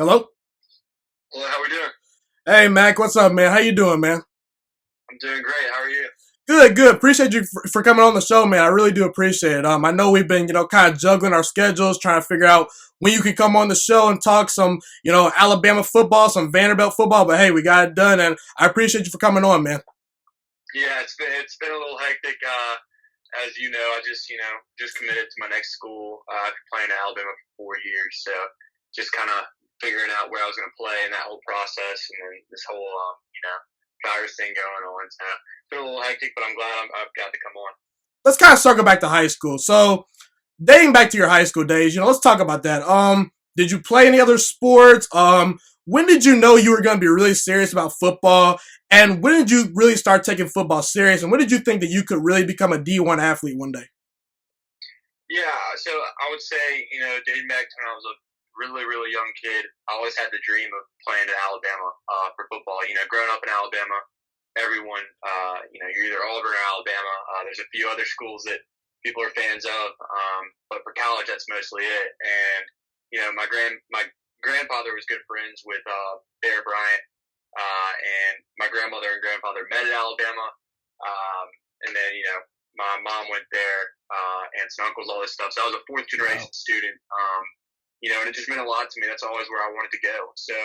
Hello? Well, how we doing? Hey, Mac, what's up, man? How you doing, man? I'm doing great. How are you? Good, good. Appreciate you for coming on the show, man. I really do appreciate it. I know we've been, kind of juggling our schedules, trying to figure out when you can come on the show and talk some, Alabama football, some Vanderbilt football. But hey, we got it done, and I appreciate you for coming on, man. Yeah, it's been a little hectic. As you know, I just committed to my next school. I've been playing at Alabama for 4 years, so just kind of figuring out where I was going to play and that whole process, and then this whole virus thing going on. So it's been a little hectic, but I'm glad I've got to come on. Let's kind of circle back to high school. So, dating back to your high school days, let's talk about that. Did you play any other sports? When did you know you were going to be really serious about football? And when did you really start taking football serious? And when did you think that you could really become a D1 athlete one day? Yeah, so I would say, dating back to when I was a really, really young kid, I always had the dream of playing at Alabama for football. Growing up in Alabama, everyone, you're either Auburn or Alabama. There's a few other schools that people are fans of, but for college, that's mostly it. And my grandfather was good friends with Bear Bryant, and my grandmother and grandfather met at Alabama, and then my mom went there, aunts and uncles, all this stuff. So I was a fourth generation student, and it just meant a lot to me. That's always where I wanted to go. So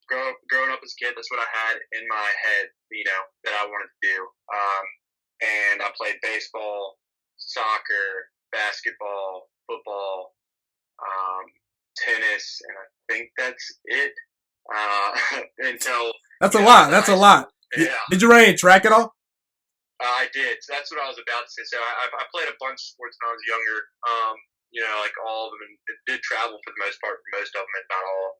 growing up as a kid, that's what I had in my head, that I wanted to do. And I played baseball, soccer, basketball, football, tennis, and I think that's it. Until That's a lot. That's a lot. Yeah. Did you run any track at all? I did. So that's what I was about to say. So I played a bunch of sports when I was younger. Like all of them, and did travel for the most part for most of them, if not all.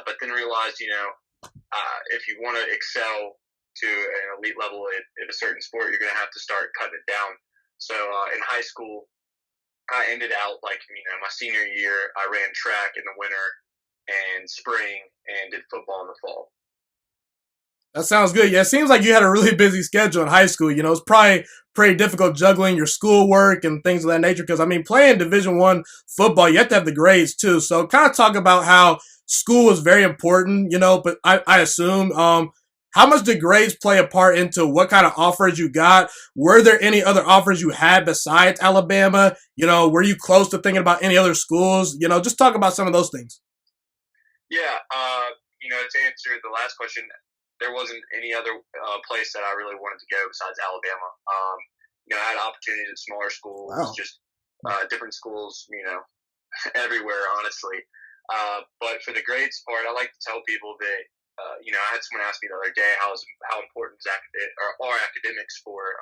But then realized, if you want to excel to an elite level at a certain sport, you're going to have to start cutting it down. So in high school, I ended out my senior year. I ran track in the winter and spring, and did football in the fall. That sounds good. Yeah, it seems like you had a really busy schedule in high school. It's probably pretty difficult juggling your schoolwork and things of that nature. Because playing Division I football, you have to have the grades too. So, kind of talk about how school is very important. But I assume how much did grades play a part into what kind of offers you got? Were there any other offers you had besides Alabama? Were you close to thinking about any other schools? Just talk about some of those things. Yeah, to answer the last question, there wasn't any other place that I really wanted to go besides Alabama. I had opportunities at smaller schools, Wow. just different schools, everywhere, honestly. But for the grades part, I like to tell people that, I had someone ask me the other day how important are academics for,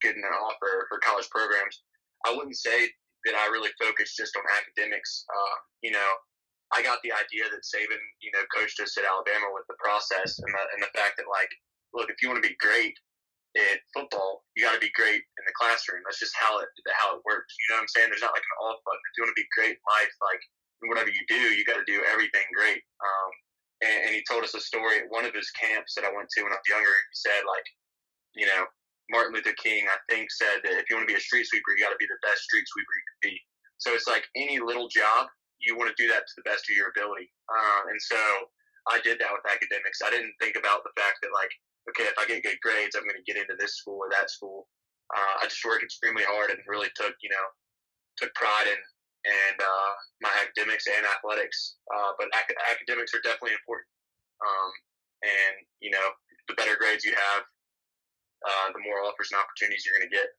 getting an offer for college programs. I wouldn't say that I really focused just on academics. I got the idea that Saban, coached us at Alabama with the process and the fact that, look, if you want to be great at football, you got to be great in the classroom. That's just how it works. You know what I'm saying? There's not like an off button. If you want to be great in life, whatever you do, you got to do everything great. And he told us a story at one of his camps that I went to when I was younger. He said, Martin Luther King, I think, said that if you want to be a street sweeper, you got to be the best street sweeper you can be. So it's like any little job, you want to do that to the best of your ability. And so I did that with academics. I didn't think about the fact that, okay, if I get good grades, I'm going to get into this school or that school. I just worked extremely hard and really took pride in my academics and athletics. But academics are definitely important. And the better grades you have, the more offers and opportunities you're going to get.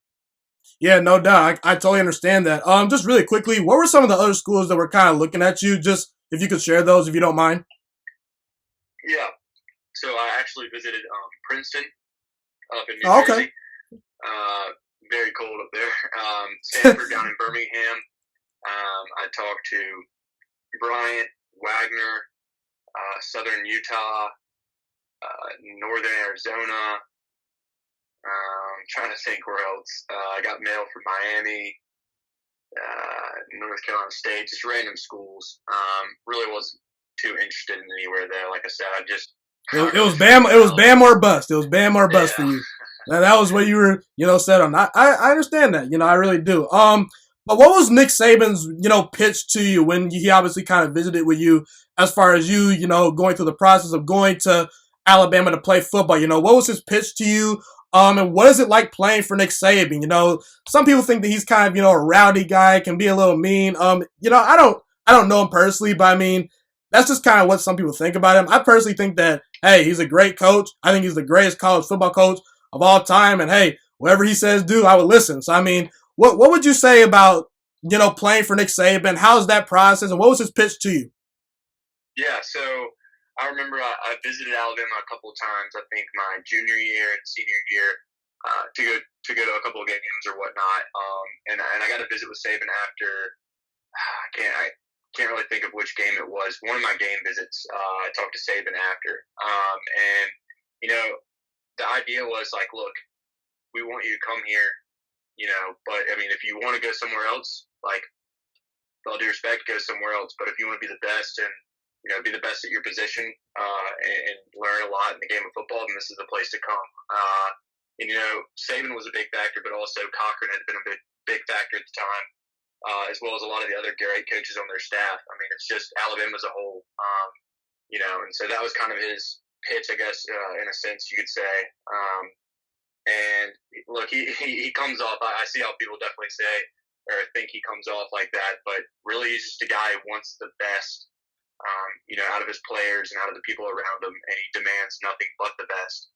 Yeah, no doubt. I totally understand that. Just really quickly, what were some of the other schools that were kind of looking at you? Just if you could share those, if you don't mind. Yeah. So I actually visited Princeton up in New Jersey. Very cold up there. Stanford down in Birmingham. I talked to Bryant, Wagner, Southern Utah, Northern Arizona. Trying to think where else. I got mail from Miami, North Carolina State, just random schools. Really wasn't too interested in anywhere there. Like I said, It was Bam. It was Bam or bust. It was Bam or bust for you. That was what you were, set on. I understand that. I really do. But what was Nick Saban's, pitch to you when he obviously kind of visited with you as far as you, going through the process of going to Alabama to play football? What was his pitch to you? And what is it like playing for Nick Saban? Some people think that he's kind of, a rowdy guy, can be a little mean. I don't know him personally, but I mean, that's just kind of what some people think about him. I personally think that, hey, he's a great coach. I think he's the greatest college football coach of all time. And hey, whatever he says do, I would listen. So I mean, what would you say about playing for Nick Saban? How's that process, and what was his pitch to you? Yeah, so I remember I visited Alabama a couple of times. I think my junior year and senior year to go to a couple of games or whatnot. And I got to visit with Saban after. I can't really think of which game it was. One of my game visits, I talked to Saban after, and you know the idea was like, look, we want you to come here, but I mean, if you want to go somewhere else, like, with all due respect, go somewhere else. But if you want to be the best and be the best at your position and learn a lot in the game of football, then this is the place to come. And Saban was a big factor, but also Cochran had been a big factor at the time, as well as a lot of the other great coaches on their staff. I mean, it's just Alabama as a whole, and so that was kind of his pitch, I guess, in a sense you could say. And look, he comes off. I see how people definitely say or think he comes off like that, but really he's just a guy who wants the best, out of his players and out of the people around him, and he demands nothing but the best.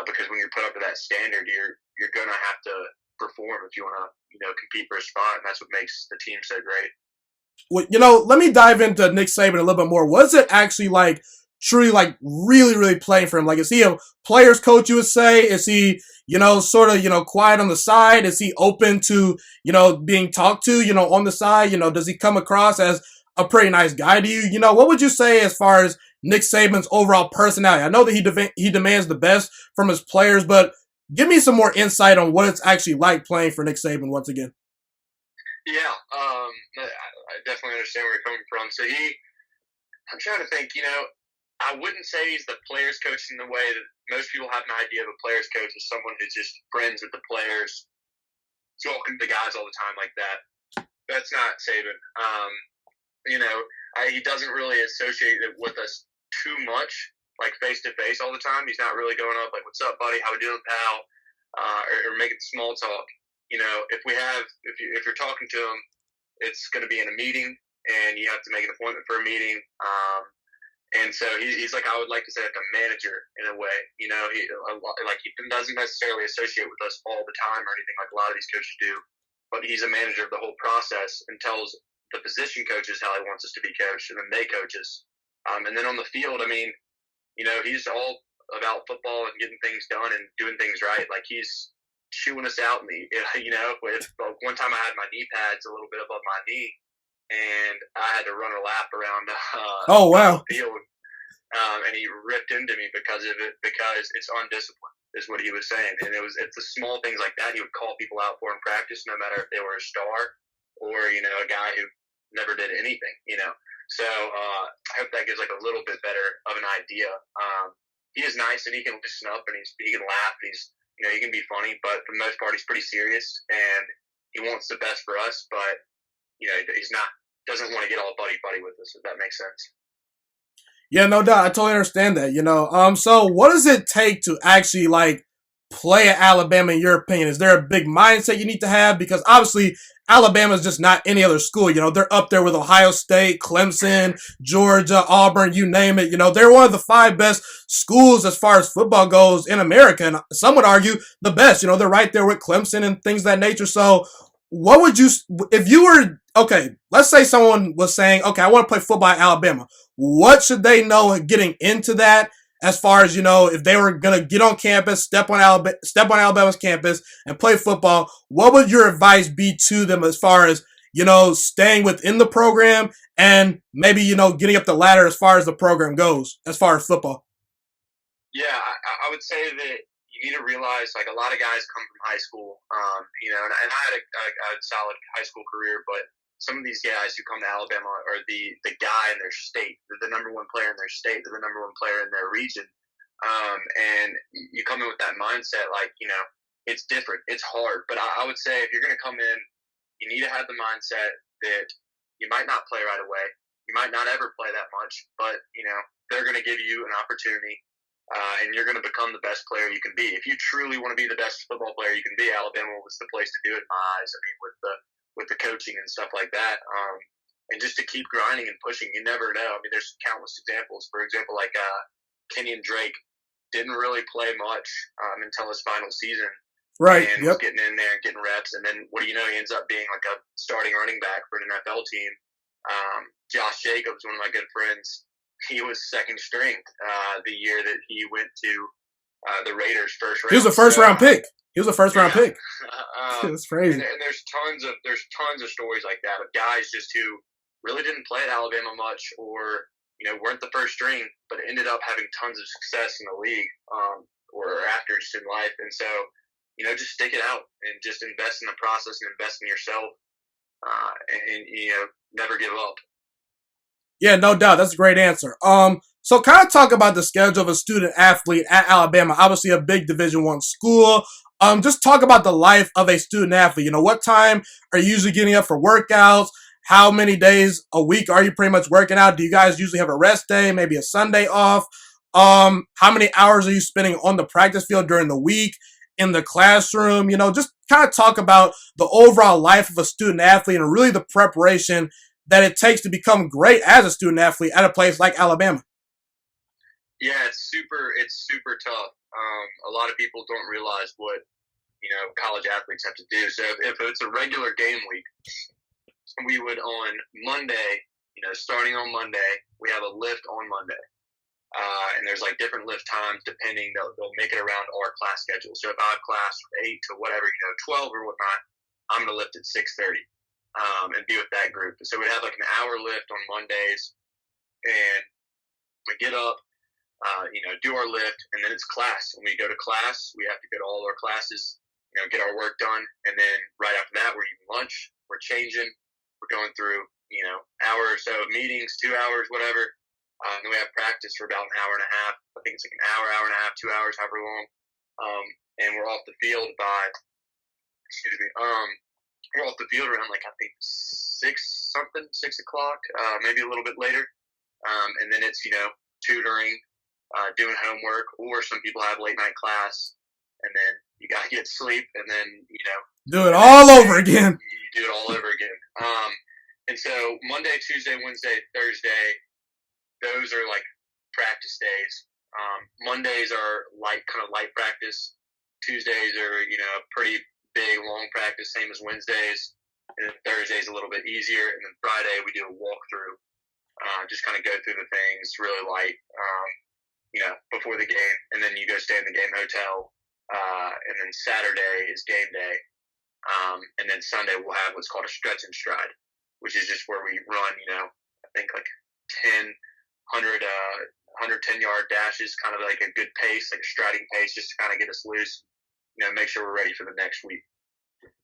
Because when you're put up to that standard, you're gonna have to perform if you want to, compete for a spot, and that's what makes the team so great. Well, let me dive into Nick Saban a little bit more. Was it actually like truly like really, really playing for him? Like, is he a player's coach, you would say? Is he, sort of, quiet on the side? Is he open to, being talked to, on the side? Does he come across as a pretty nice guy to you? What would you say as far as Nick Saban's overall personality? I know that he demands the best from his players, but give me some more insight on what it's actually like playing for Nick Saban once again. Yeah, I definitely understand where you're coming from. So I'm trying to think, I wouldn't say he's the players coach in the way that most people have an idea of a players coach as someone who's just friends with the players, talking to the guys all the time like that. That's not Saban. He doesn't really associate it with us too much, like face to face all the time. He's not really going up like, "What's up, buddy? How we doing, pal?" Or making small talk. If you're talking to him, it's going to be in a meeting, and you have to make an appointment for a meeting. And so he's like, I would like to say, like a manager in a way. He doesn't necessarily associate with us all the time or anything like a lot of these coaches do, but he's a manager of the whole process and tells the position coaches how he wants us to be coached, and then they coach us. And then on the field, I mean, he's all about football and getting things done and doing things right. Like, he's chewing us out in the, with one time I had my knee pads a little bit above my knee, and I had to run a lap around Oh, wow. the field, and he ripped into me because of it, because it's undisciplined, is what he was saying. And it's the small things like that he would call people out for in practice, no matter if they were a star or a guy who never did anything. So I hope that gives like a little bit better of an idea. He is nice, and he can listen up, and he can laugh. He can be funny, but for the most part, he's pretty serious, and he wants the best for us. But he's not doesn't want to get all buddy buddy with us, if that makes sense. Yeah, no doubt. I totally understand that, So what does it take to actually like play at Alabama in your opinion? Is there a big mindset you need to have? Because obviously Alabama is just not any other school. They're up there with Ohio State, Clemson, Georgia, Auburn, you name it. They're one of the 5 best schools as far as football goes in America. And some would argue the best. They're right there with Clemson and things of that nature. So what would you, if you were, okay, let's say someone was saying, okay, I want to play football at Alabama. What should they know getting into that? As far as, if they were going to get on campus, step on Alabama's campus and play football, what would your advice be to them as far as, staying within the program and maybe, getting up the ladder as far as the program goes, as far as football? Yeah, I would say that you need to realize, like, a lot of guys come from high school, and I had a solid high school career, but some of these guys who come to Alabama are the guy in their state. They're the number one player in their state. They're the number one player in their region. And you come in with that mindset, like, it's different. It's hard. But I would say if you're going to come in you need to have the mindset that you might not play right away. You might not ever play that much, but, they're going to give you an opportunity, and you're going to become the best player you can be. If you truly want to be the best football player you can be, Alabama was the place to do it in my eyes. I mean, with the coaching and stuff like that. And just to keep grinding and pushing, you never know. I mean, there's countless examples. For example, like Kenyon Drake didn't really play much until his final season. Right. And was getting in there and getting reps. And then, what do you know, he ends up being like a starting running back for an NFL team. Josh Jacobs, one of my good friends, he was second string the year that he went to the Raiders first round. He was a first-round pick. He was a first-round pick. That's crazy. And there's tons of stories like that of guys just who really didn't play at Alabama much, or weren't the first string, but ended up having tons of success in the league, or after just in life. And so, just stick it out and just invest in the process and invest in yourself, and never give up. Yeah, no doubt. That's a great answer. So kind of talk about the schedule of a student athlete at Alabama. Obviously, a big Division I school. Just talk about the life of a student athlete. What time are you usually getting up for workouts? How many days a week are you pretty much working out? Do you guys usually have a rest day, maybe a Sunday off? How many hours are you spending on the practice field during the week, in the classroom? Just kind of talk about the overall life of a student athlete and really the preparation that it takes to become great as a student athlete at a place like Alabama. Yeah, it's super tough. A lot of people don't realize what college athletes have to do. So if it's a regular game week, we would on Monday, starting on Monday, we have a lift on Monday. And there's like different lift times depending. They'll make it around our class schedule. So if I have class from 8 to whatever, 12 or whatnot, I'm going to lift at 6:30 and be with that group. So we'd have like an hour lift on Mondays, and we get up, do our lift, and then it's class. When we go to class, we have to go to all our classes, get our work done. And then right after that, we're eating lunch, we're changing, we're going through, hour or so of meetings, 2 hours, whatever. Then we have practice for about an hour and a half. I think it's like an hour and a half, 2 hours, however long. And we're off the field by, we're off the field around like, I think 6 o'clock, maybe a little bit later. And then it's, tutoring, doing homework, or some people have late night class, and then you got to get sleep, and then, do it all over again. You do it all over again. And so Monday, Tuesday, Wednesday, Thursday, those are like practice days. Mondays are kind of light practice. Tuesdays are, pretty big, long practice, same as Wednesdays. And then Thursday's a little bit easier. And then Friday we do a walkthrough, just kind of go through the things really light, before the game. And then you go stay in the game hotel. And then Saturday is game day. And then Sunday we'll have what's called a stretch and stride, which is just where we run, I think like 110-yard dashes, kind of like a good pace, like a striding pace, just to kind of get us loose, make sure we're ready for the next week.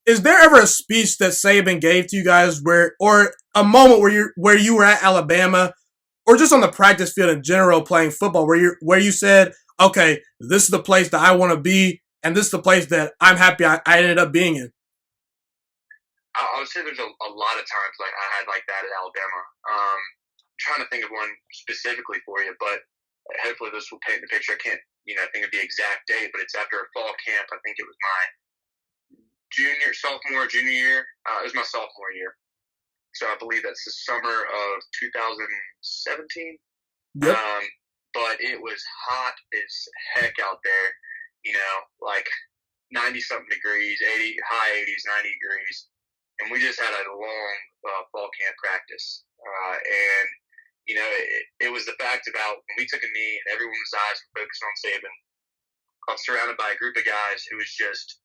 Is there ever a speech that Saban gave to you guys or a moment where you were at Alabama, or just on the practice field in general playing football, where you said, okay, this is the place that I want to be, and this is the place that I'm happy I ended up being in? I would say there's a lot of times like I had like that at Alabama. I'm trying to think of one specifically for you, but hopefully this will paint the picture. I can't, think of the exact date, but it's after a fall camp. I think it was my sophomore, junior year. It was my sophomore year. So I believe that's the summer of 2017. Yep. But it was hot as heck out there, like 90-something degrees, high 80s, 90 degrees. And we just had a long fall camp practice. And, it was the fact about when we took a knee and everyone's eyes were focused on Saban, I'm surrounded by a group of guys who was just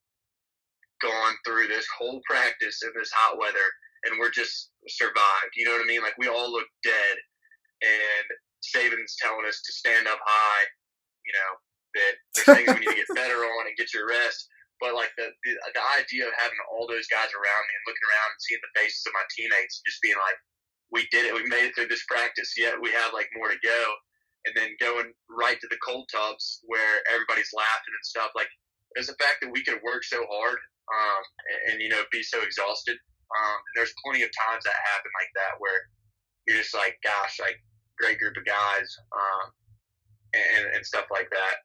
gone through this whole practice in this hot weather, and we're just survived. You know what I mean? Like, we all look dead, and Saban's telling us to stand up high, that there's things we need to get better on and get your rest. But, like, the idea of having all those guys around me and looking around and seeing the faces of my teammates and just being like, we did it. We made it through this practice. Yet we have, like, more to go. And then going right to the cold tubs where everybody's laughing and stuff. Like, there's the fact that we could work so hard and be so exhausted And there's plenty of times that happen like that where you're just like, gosh, like great group of guys, and stuff like that.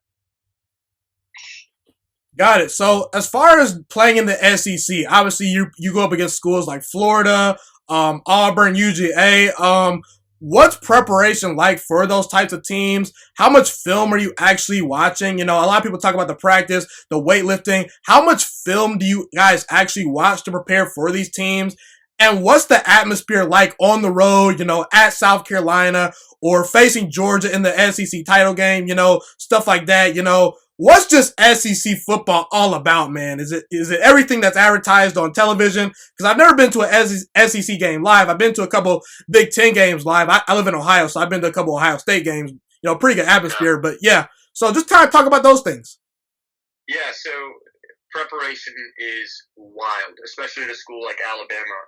Got it. So as far as playing in the SEC, obviously you go up against schools like Florida, Auburn, UGA. What's preparation like for those types of teams? How much film are you actually watching? You know, a lot of people talk about the practice, the weightlifting. How much film do you guys actually watch to prepare for these teams? And what's the atmosphere like on the road, you know, at South Carolina or facing Georgia in the SEC title game, you know, stuff like that, you know? What's just SEC football all about, man? Is it everything that's advertised on television? Because I've never been to an SEC game live. I've been to a couple Big Ten games live. I live in Ohio, so I've been to a couple Ohio State games. You know, pretty good atmosphere. But yeah, so just kind of talk about those things. Yeah, so preparation is wild, especially at a school like Alabama.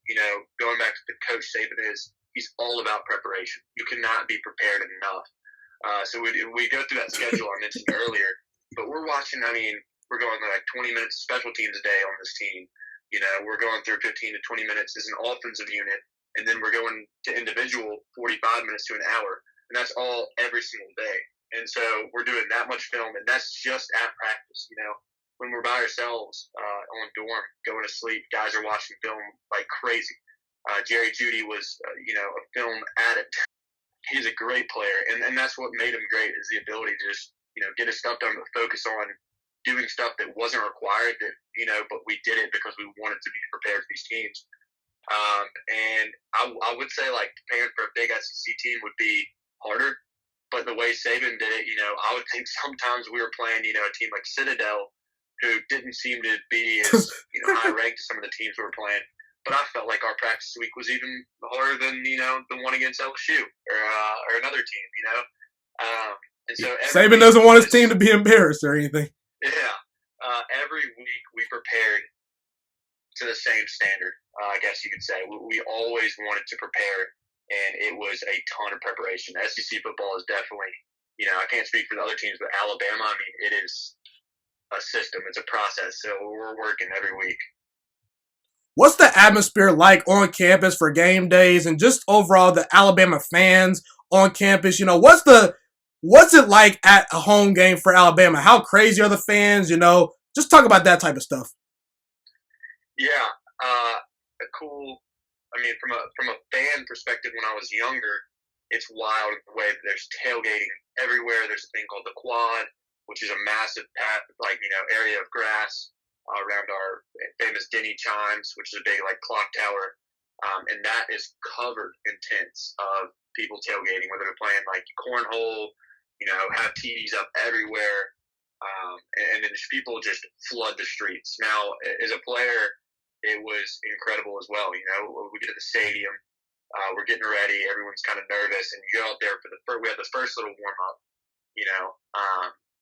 You know, going back to the coach Saban he's all about preparation. You cannot be prepared enough. So we go through that schedule I mentioned earlier, but we're watching, I mean, we're going like 20 minutes of special teams a day on this team. You know, we're going through 15 to 20 minutes as an offensive unit, and then we're going to individual 45 minutes to an hour, and that's all every single day. And so we're doing that much film, and that's just at practice, you know. When we're by ourselves on dorm, going to sleep, guys are watching film like crazy. Jerry Jeudy was, you know, a film addict. He's a great player, and that's what made him great is the ability to just, you know, get his stuff done, but focus on doing stuff that wasn't required, that, you know, but we did it because we wanted to be prepared for these teams. And I would say, like, preparing for a big SEC team would be harder, but the way Saban did it, you know, I would think sometimes we were playing, you know, a team like Citadel, who didn't seem to be as, you know, high ranked as some of the teams we were playing. But I felt like our practice week was even harder than, you know, the one against LSU or another team, you know. And so Saban doesn't want his team to be embarrassed or anything. Yeah. Every week we prepared to the same standard, I guess you could say. We always wanted to prepare, and it was a ton of preparation. SEC football is definitely, you know, I can't speak for the other teams, but Alabama, I mean, it is a system. It's a process. So we're working every week. What's the atmosphere like on campus for game days and just overall the Alabama fans on campus? You know, what's it like at a home game for Alabama? How crazy are the fans? You know, just talk about that type of stuff. Yeah, cool. I mean, from a fan perspective, when I was younger, it's wild the way that there's tailgating everywhere. There's a thing called the Quad, which is a massive area of grass around our famous Denny Chimes, which is a big like clock tower, and that is covered in tents of people tailgating, whether they're playing like cornhole, you know, have TVs up everywhere, and then people just flood the streets. Now, as a player, it was incredible as well. You know, we get to the stadium, we're getting ready, everyone's kind of nervous, and you go out there we had the first little warm up, you know.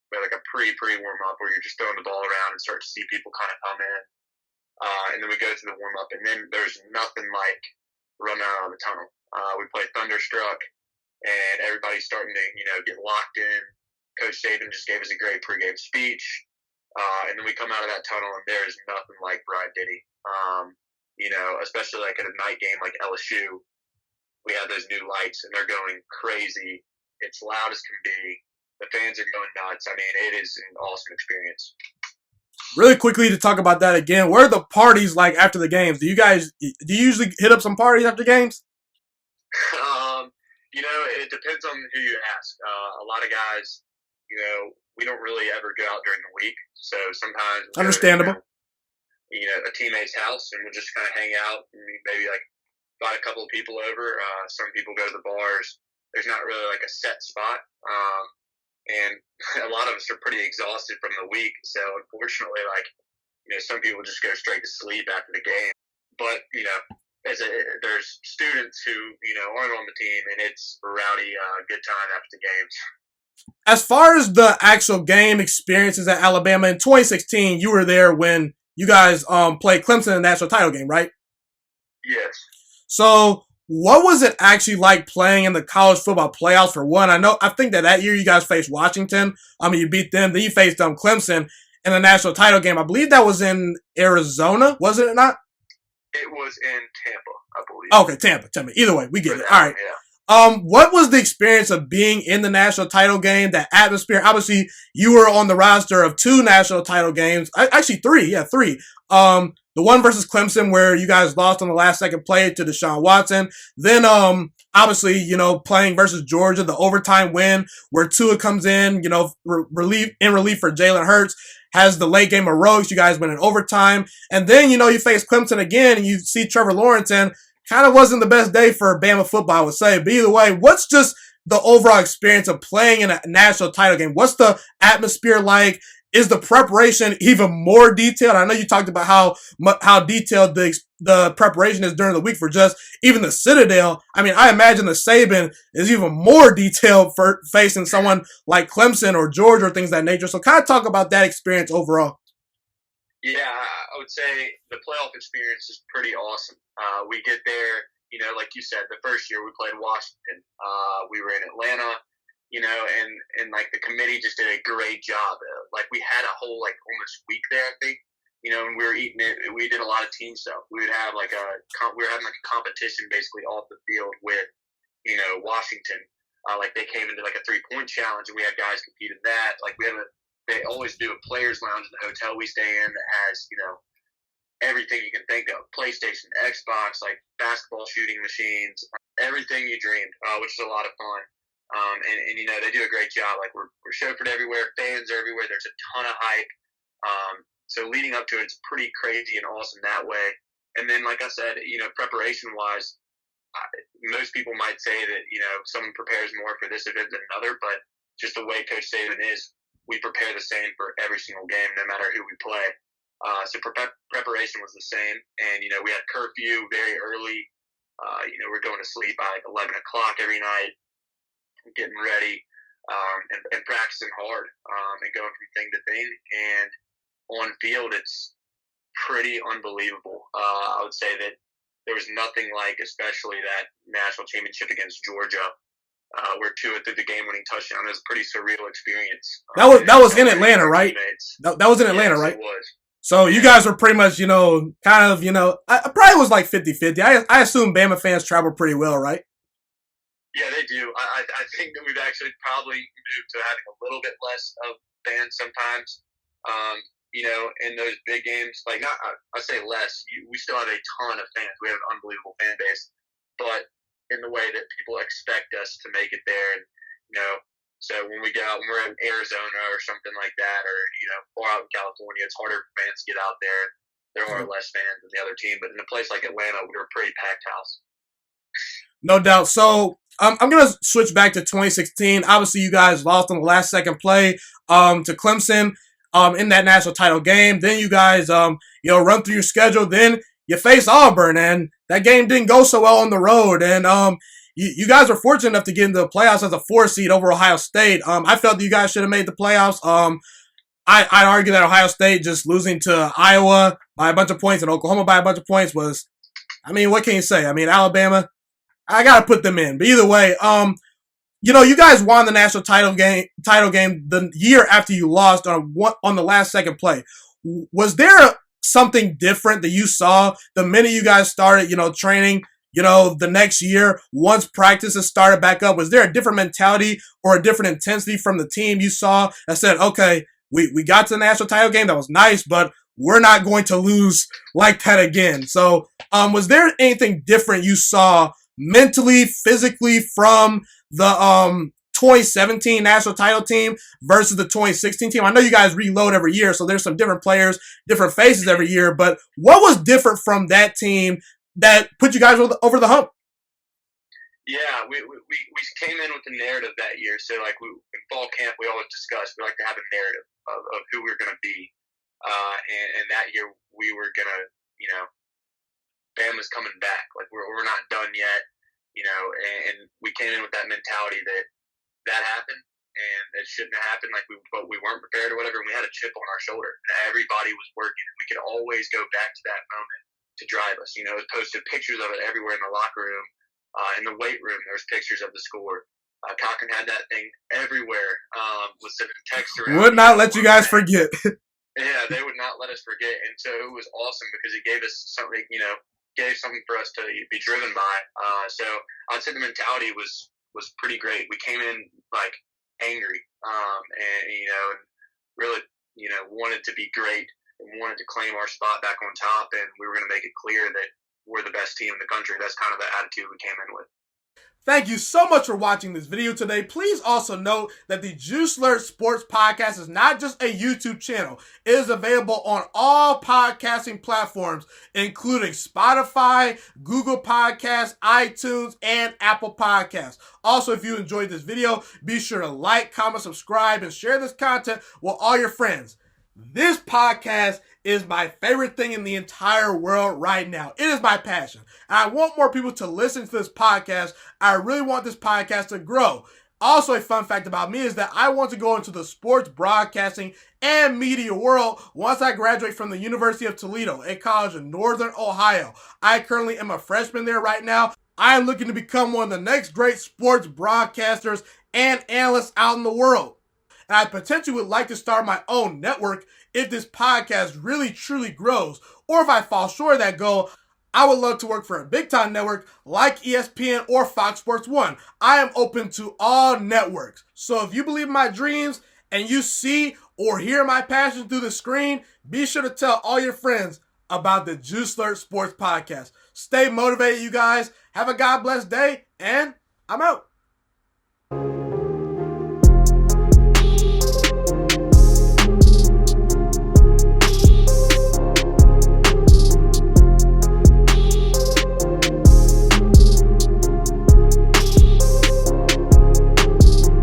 We had like a pre-warm up where you're just throwing the ball around and start to see people kind of come in. And then we go through the warm up, and then there's nothing like running out of the tunnel. We play Thunderstruck, and everybody's starting to, you know, get locked in. Coach Saban just gave us a great pregame speech. And then we come out of that tunnel, and there's nothing like Bride Diddy. You know, especially like at a night game like LSU, we have those new lights, and they're going crazy. It's loud as can be. The fans are going nuts. I mean, it is an awesome experience. Really quickly to talk about that again, what are the parties like after the games? Do you usually hit up some parties after games? You know, it depends on who you ask. A lot of guys, you know, we don't really ever go out during the week. So sometimes we'll understandable. Go to, you know, a teammate's house, and we'll just kind of hang out and maybe like invite a couple of people over. Some people go to the bars. There's not really like a set spot. And a lot of us are pretty exhausted from the week. So unfortunately, like, you know, some people just go straight to sleep after the game. But, you know, there's students who, you know, aren't on the team, and it's a rowdy, good time after the games. As far as the actual game experiences at Alabama, in 2016, you were there when you guys played Clemson in the national title game, right? Yes. So what was it actually like playing in the college football playoffs for one? I think that year you guys faced Washington. I mean, you beat them. Then you faced Clemson in the national title game. I believe that was in Arizona, wasn't it not? It was in Tampa, I believe. Okay, Tampa. Either way, we get it. All right. Yeah. What was the experience of being in the national title game? That atmosphere. Obviously, you were on the roster of 2 national title games. Actually, 3. Yeah, 3. The one versus Clemson where you guys lost on the last second play to Deshaun Watson. Then, obviously, playing versus Georgia, the overtime win where Tua comes in, relief for Jalen Hurts, has the late game heroics. You guys win in overtime. And then, you face Clemson again and you see Trevor Lawrence, and kind of wasn't the best day for Bama football, I would say. But either way, what's just the overall experience of playing in a national title game? What's the atmosphere like? Is the preparation even more detailed? I know you talked about how detailed the preparation is during the week for just even the Citadel. I mean, I imagine the Saban is even more detailed for facing someone like Clemson or Georgia or things of that nature. So kind of talk about that experience overall. Yeah, I would say the playoff experience is pretty awesome. We get there, like you said, the first year we played Washington. We were in Atlanta, and like the committee just did a great job. Like we had a whole almost week there, I think. And we were eating it. We did a lot of team stuff. We would have we were having a competition basically off the field with, Washington. Like they came into like a 3-point challenge, and we had guys compete in that. Like they always do a players lounge in the hotel we stay in that has, everything you can think of. PlayStation, Xbox, like basketball shooting machines, everything you dreamed, which is a lot of fun. And they do a great job. Like we're chauffeured everywhere, fans are everywhere. There's a ton of hype. So leading up to it, it's pretty crazy and awesome that way. And then, like I said, preparation wise, most people might say that, someone prepares more for this event than another, but just the way Coach Saban is, we prepare the same for every single game, no matter who we play. So preparation was the same. And, we had curfew very early. We're going to sleep by 11 o'clock every night, getting ready, and practicing hard, and going from thing to thing. And on field, it's pretty unbelievable. I would say that there was nothing like, especially that national championship against Georgia, where Tua threw the game-winning touchdown. It was a pretty surreal experience. That was in Atlanta, right? That was in Atlanta, yes, right? It was. So you guys were pretty much, I probably was like 50-50. I assume Bama fans travel pretty well, right? Yeah, they do. I think that we've actually probably moved to having a little bit less of fans sometimes. In those big games, I say less. We still have a ton of fans. We have an unbelievable fan base, but in the way that people expect us to make it there, and so when we go out, when we're in Arizona or something like that, or far out in California, it's harder for fans to get out there. There are less fans than the other team, but in a place like Atlanta, we were a pretty packed house. No doubt. So I'm going to switch back to 2016. Obviously, you guys lost on the last second play to Clemson in that national title game. Then you guys run through your schedule. Then you face Auburn, and that game didn't go so well on the road. And you guys were fortunate enough to get into the playoffs as a 4 seed over Ohio State. I felt that you guys should have made the playoffs. I'd argue that Ohio State just losing to Iowa by a bunch of points and Oklahoma by a bunch of points was, what can you say? Alabama, I got to put them in. But either way, you guys won the national title game the year after you lost on the last second play. Was there something different that you saw the minute you guys started, training, the next year, once practices started back up? Was there a different mentality or a different intensity from the team you saw that said, okay, we got to the national title game, that was nice, but we're not going to lose like that again? So was there anything different you saw mentally, physically from the 2017 national title team versus the 2016 team? I know you guys reload every year, so there's some different players, different faces every year, but what was different from that team that put you guys over the hump? Yeah, we came in with the narrative that year. So, in fall camp, we always discuss, we like to have a narrative of who we're going to be. And that year, we were going to, Bama's coming back. We're not done yet, and we came in with that mentality that happened, and it shouldn't have happened. But we weren't prepared or whatever, and we had a chip on our shoulder. And everybody was working, and we could always go back to that moment to drive us. It posted pictures of it everywhere in the locker room. In the weight room, there's pictures of the score. Cochran had that thing everywhere. Was sending text around. Would not let you guys forget. Yeah, they would not let us forget, and so it was awesome because it gave us something. gave something for us to be driven by. So I'd say the mentality was pretty great. We came in like angry, and really wanted to be great and wanted to claim our spot back on top, and we were going to make it clear that we're the best team in the country. That's kind of the attitude we came in with. Thank you so much for watching this video today. Please also note that the Juice Alert Sports Podcast is not just a YouTube channel. It is available on all podcasting platforms, including Spotify, Google Podcasts, iTunes, and Apple Podcasts. Also, if you enjoyed this video, be sure to like, comment, subscribe, and share this content with all your friends. This podcast is my favorite thing in the entire world right now. It is my passion. And I want more people to listen to this podcast. I really want this podcast to grow. Also, a fun fact about me is that I want to go into the sports broadcasting and media world once I graduate from the University of Toledo, a college in Northern Ohio. I currently am a freshman there right now. I am looking to become one of the next great sports broadcasters and analysts out in the world. And I potentially would like to start my own network if this podcast really truly grows. Or if I fall short of that goal, I would love to work for a big time network like ESPN or Fox Sports 1. I am open to all networks. So if you believe in my dreams and you see or hear my passion through the screen, be sure to tell all your friends about the Juice Alert Sports Podcast. Stay motivated, you guys. Have a God bless day, and I'm out.